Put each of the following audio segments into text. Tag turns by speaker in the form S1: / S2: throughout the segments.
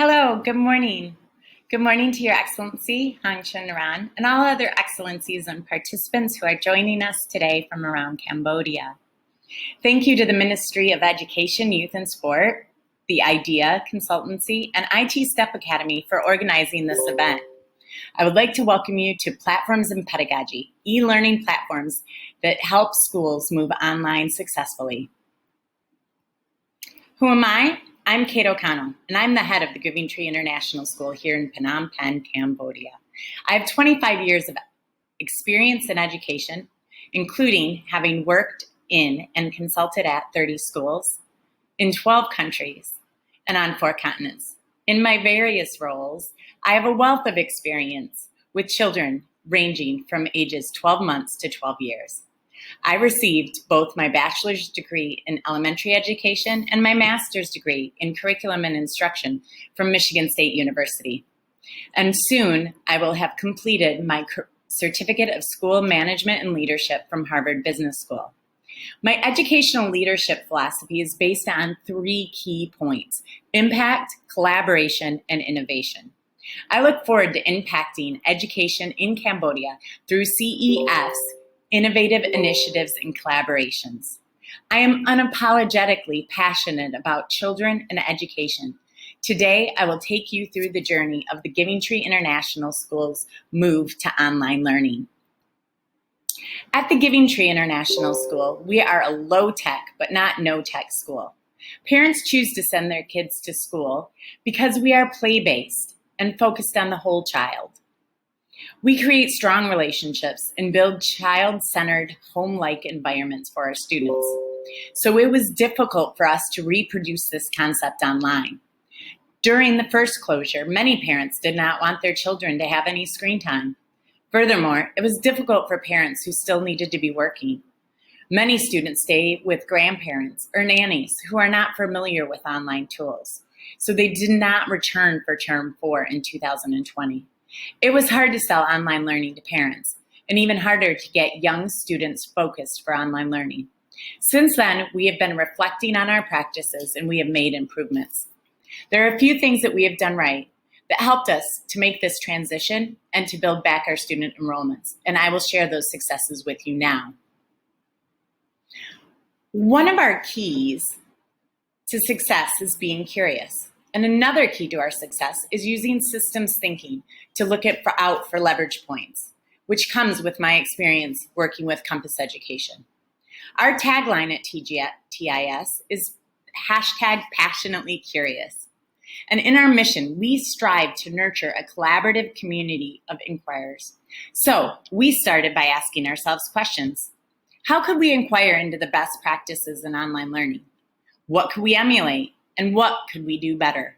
S1: Hello, good morning. Good morning to Your Excellency, Hang Chun Naran, and all other excellencies and participants who are joining us today from around Cambodia. Thank you to the Ministry of Education, Youth and Sport, the IDEA Consultancy, and IT Step Academy for organizing this event. I would like to welcome you to Platforms in Pedagogy, e-learning platforms that help schools move online successfully. Who am I? I'm Kate O'Connell, and I'm the head of the Giving Tree International School here in Phnom Penh, Cambodia. I have 25 years of experience in education, including having worked in and consulted at 30 schools in 12 countries and on 4 continents. In my various roles, I have a wealth of experience with children ranging from ages 12 months to 12 years. I received both my bachelor's degree in elementary education and my master's degree in curriculum and instruction from Michigan State University. And soon I will have completed my certificate of school management and leadership from Harvard Business School. My educational leadership philosophy is based on 3 key points: impact, collaboration, and innovation. I look forward to impacting education in Cambodia through CEF's innovative initiatives and collaborations. I am unapologetically passionate about children and education. Today, I will take you through the journey of the Giving Tree International School's move to online learning. At the Giving Tree International School, we are a low-tech but not no-tech school. Parents choose to send their kids to school because we are play-based and focused on the whole child. We create strong relationships and build child-centered, home-like environments for our students. So it was difficult for us to reproduce this concept online. During the first closure, many parents did not want their children to have any screen time. Furthermore, it was difficult for parents who still needed to be working. Many students stay with grandparents or nannies who are not familiar with online tools, so they did not return for Term 4 in 2020. It was hard to sell online learning to parents, and even harder to get young students focused for online learning. Since then, we have been reflecting on our practices and we have made improvements. There are a few things that we have done right that helped us to make this transition and to build back our student enrollments, and I will share those successes with you now. One of our keys to success is being curious. And another key to our success is using systems thinking to look out for leverage points, which comes with my experience working with Compass Education. Our tagline at TIS is #passionately-curious. And in our mission, we strive to nurture a collaborative community of inquirers. So we started by asking ourselves questions. How could we inquire into the best practices in online learning? What could we emulate? And what could we do better?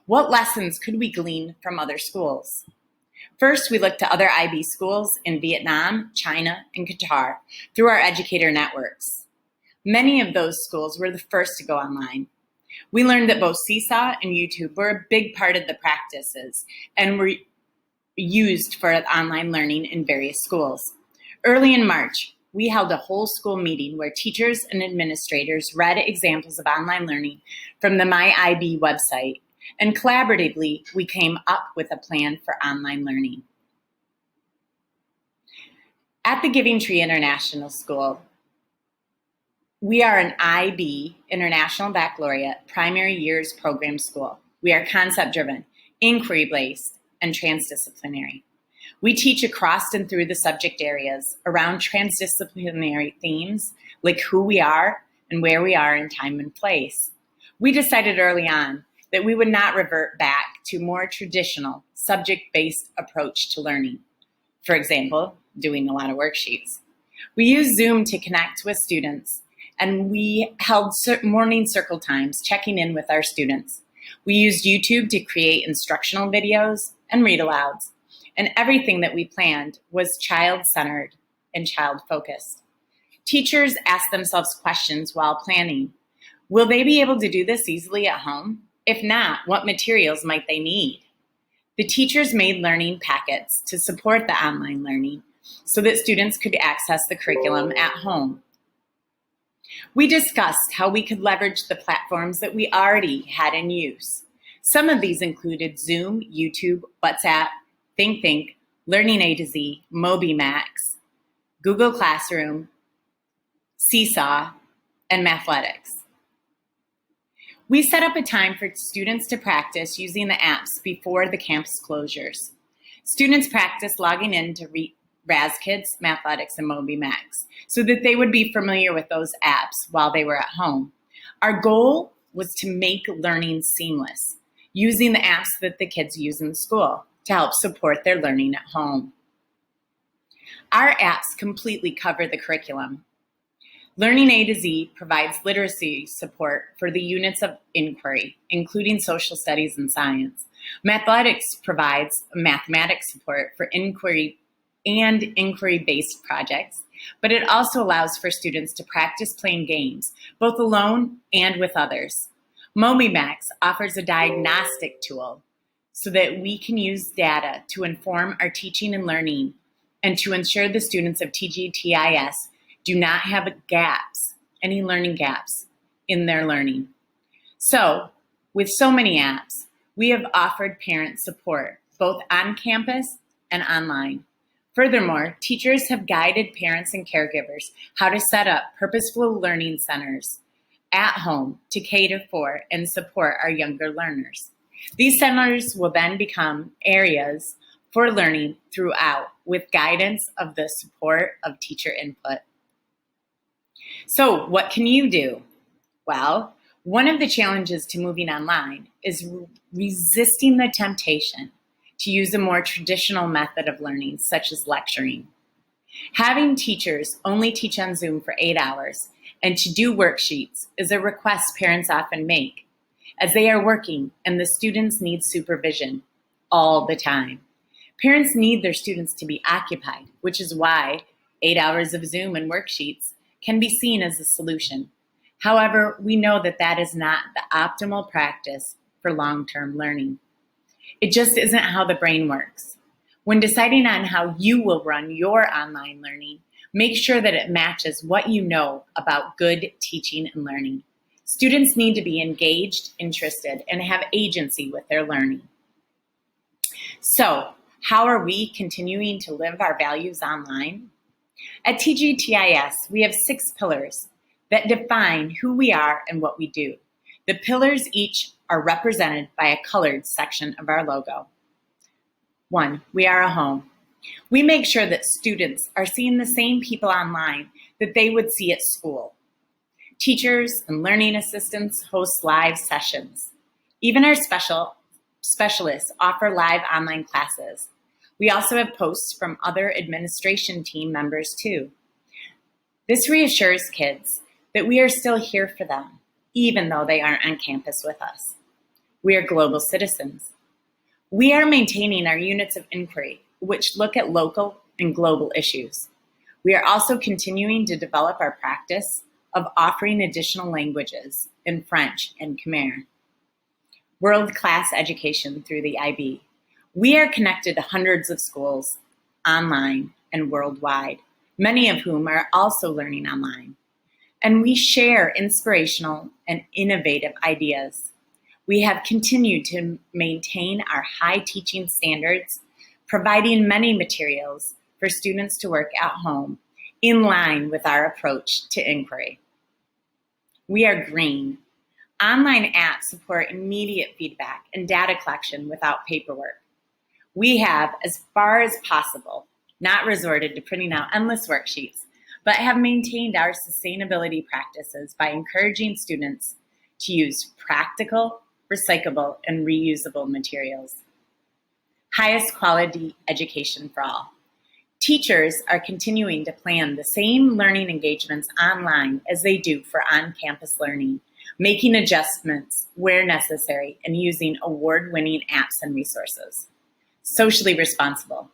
S1: What lessons could we glean from other schools? First, we looked to other IB schools in Vietnam, China, and Qatar through our educator networks. Many of those schools were the first to go online. We learned that both Seesaw and YouTube were a big part of the practices and were used for online learning in various schools. Early in March, we held a whole school meeting where teachers and administrators read examples of online learning from the MyIB website, and collaboratively, we came up with a plan for online learning. At the Giving Tree International School, we are an IB, International Baccalaureate, primary years program school. We are concept-driven, inquiry-based, and transdisciplinary. We teach across and through the subject areas around transdisciplinary themes like who we are and where we are in time and place. We decided early on that we would not revert back to more traditional subject-based approach to learning. For example, doing a lot of worksheets. We used Zoom to connect with students, and we held morning circle times checking in with our students. We used YouTube to create instructional videos and read-alouds. And everything that we planned was child-centered and child-focused. Teachers ask themselves questions while planning. Will they be able to do this easily at home? If not, what materials might they need? The teachers made learning packets to support the online learning so that students could access the curriculum at home. We discussed how we could leverage the platforms that we already had in use. Some of these included Zoom, YouTube, WhatsApp, ThinkThink, Learning A to Z, MobyMax, Google Classroom, Seesaw, and Mathletics. We set up a time for students to practice using the apps before the campus closures. Students practiced logging in to RazKids, Mathletics, and MobyMax so that they would be familiar with those apps while they were at home. Our goal was to make learning seamless, using the apps that the kids use in the school to help support their learning at home. Our apps completely cover the curriculum. Learning A to Z provides literacy support for the units of inquiry, including social studies and science. Mathletics provides mathematics support for inquiry and inquiry-based projects, but it also allows for students to practice playing games, both alone and with others. MobyMax offers a diagnostic tool so that we can use data to inform our teaching and learning and to ensure the students of TGTIS do not have any learning gaps in their learning. So, with so many apps, we have offered parent support, both on campus and online. Furthermore, teachers have guided parents and caregivers how to set up purposeful learning centers at home to cater for and support our younger learners. These centers will then become areas for learning throughout with guidance of the support of teacher input. So what can you do? Well, one of the challenges to moving online is resisting the temptation to use a more traditional method of learning, such as lecturing. Having teachers only teach on Zoom for 8 hours and to do worksheets is a request parents often make, as they are working and the students need supervision all the time. Parents need their students to be occupied, which is why 8 hours of Zoom and worksheets can be seen as a solution. However, we know that that is not the optimal practice for long-term learning. It just isn't how the brain works. When deciding on how you will run your online learning, make sure that it matches what you know about good teaching and learning. Students need to be engaged, interested, and have agency with their learning. So, how are we continuing to live our values online? At TGTIS, we have 6 pillars that define who we are and what we do. The pillars each are represented by a colored section of our logo. 1, we are a home. We make sure that students are seeing the same people online that they would see at school. Teachers and learning assistants host live sessions. Even our specialists offer live online classes. We also have posts from other administration team members too. This reassures kids that we are still here for them, even though they aren't on campus with us. We are global citizens. We are maintaining our units of inquiry, which look at local and global issues. We are also continuing to develop our practice of offering additional languages in French and Khmer. World-class education through the IB. We are connected to hundreds of schools online and worldwide, many of whom are also learning online. And we share inspirational and innovative ideas. We have continued to maintain our high teaching standards, providing many materials for students to work at home in line with our approach to inquiry. We are green. Online apps support immediate feedback and data collection without paperwork. We have, as far as possible, not resorted to printing out endless worksheets, but have maintained our sustainability practices by encouraging students to use practical, recyclable, and reusable materials. Highest quality education for all. Teachers are continuing to plan the same learning engagements online as they do for on-campus learning, making adjustments where necessary and using award-winning apps and resources. Socially responsible.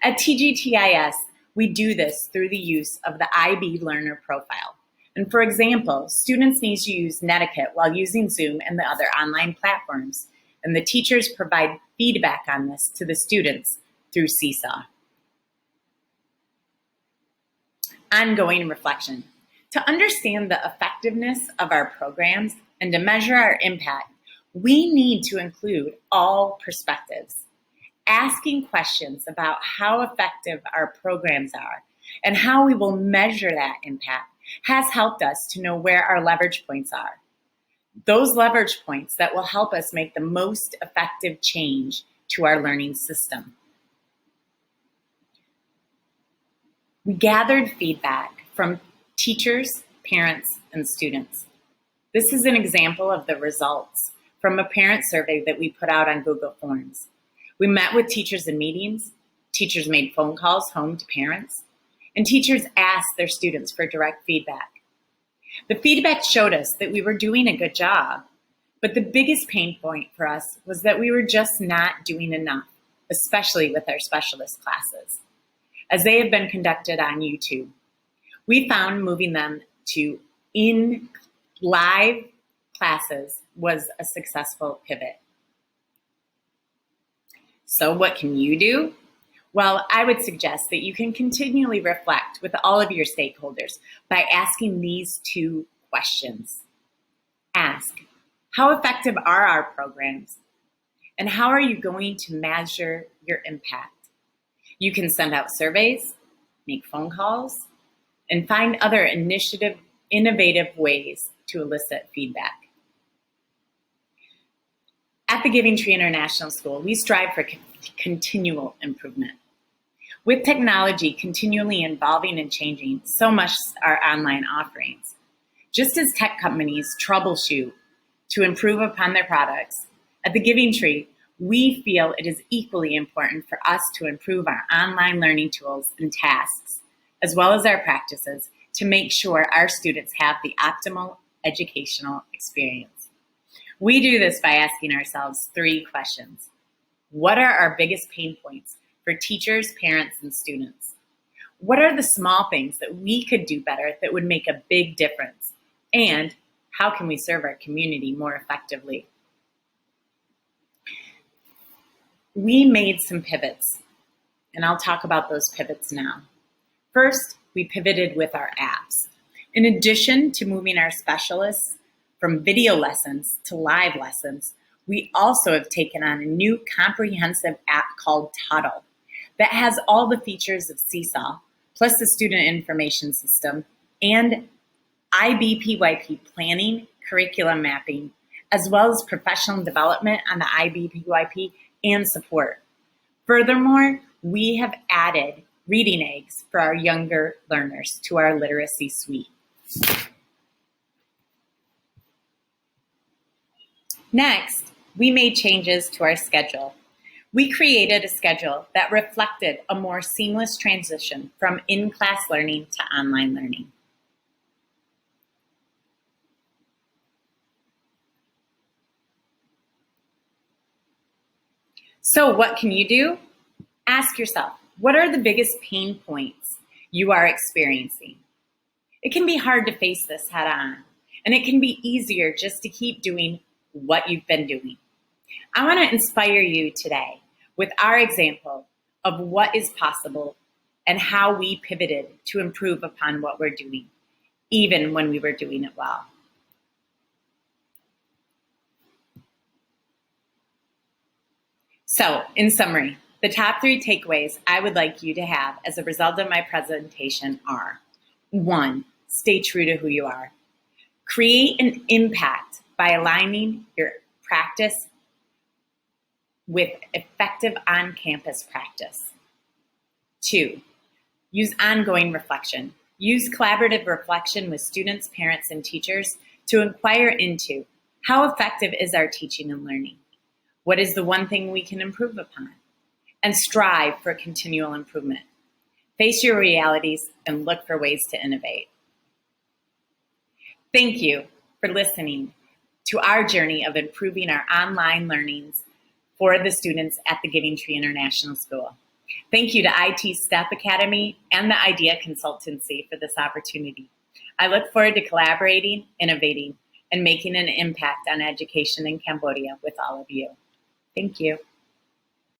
S1: At TGTIS, we do this through the use of the IB Learner Profile. And for example, students need to use Netiquette while using Zoom and the other online platforms. And the teachers provide feedback on this to the students through Seesaw. Ongoing reflection. To understand the effectiveness of our programs and to measure our impact, We need to include all perspectives. Asking questions about how effective our programs are and how we will measure that impact has helped us to know where our leverage points are. Those leverage points that will help us make the most effective change to our learning system. We gathered feedback from teachers, parents, and students. This is an example of the results from a parent survey that we put out on Google Forms. We met with teachers in meetings, teachers made phone calls home to parents, and teachers asked their students for direct feedback. The feedback showed us that we were doing a good job, but the biggest pain point for us was that we were just not doing enough, especially with our specialist classes. As they have been conducted on YouTube, we found moving them to in live classes was a successful pivot. So what can you do? Well, I would suggest that you can continually reflect with all of your stakeholders by asking these two questions. Ask, how effective are our programs? And how are you going to measure your impact? You can send out surveys, make phone calls, and find other innovative ways to elicit feedback. At the Giving Tree International School, we strive for continual improvement. With technology continually evolving and changing, so much are online offerings. Just as tech companies troubleshoot to improve upon their products, at the Giving Tree, we feel it is equally important for us to improve our online learning tools and tasks, as well as our practices, to make sure our students have the optimal educational experience. We do this by asking ourselves 3 questions. What are our biggest pain points for teachers, parents, and students? What are the small things that we could do better that would make a big difference? And how can we serve our community more effectively? We made some pivots, and I'll talk about those pivots now. First, we pivoted with our apps. In addition to moving our specialists from video lessons to live lessons, we also have taken on a new comprehensive app called Toddle that has all the features of Seesaw, plus the student information system and IBPYP planning, curriculum mapping, as well as professional development on the IBPYP and support. Furthermore, we have added reading aids for our younger learners to our literacy suite. Next, we made changes to our schedule. We created a schedule that reflected a more seamless transition from in-class learning to online learning. So what can you do? Ask yourself, what are the biggest pain points you are experiencing? It can be hard to face this head on, and it can be easier just to keep doing what you've been doing. I want to inspire you today with our example of what is possible and how we pivoted to improve upon what we're doing, even when we were doing it well. So, in summary, the top 3 takeaways I would like you to have as a result of my presentation are: 1, stay true to who you are. Create an impact by aligning your practice with effective on-campus practice. 2, use ongoing reflection. Use collaborative reflection with students, parents, and teachers to inquire into how effective is our teaching and learning? What is the one thing we can improve upon? And strive for continual improvement. Face your realities and look for ways to innovate. Thank you for listening to our journey of improving our online learnings for the students at the Giving Tree International School. Thank you to IT Step Academy and the IDEA Consultancy for this opportunity. I look forward to collaborating, innovating, and making an impact on education in Cambodia with all of you. Thank you.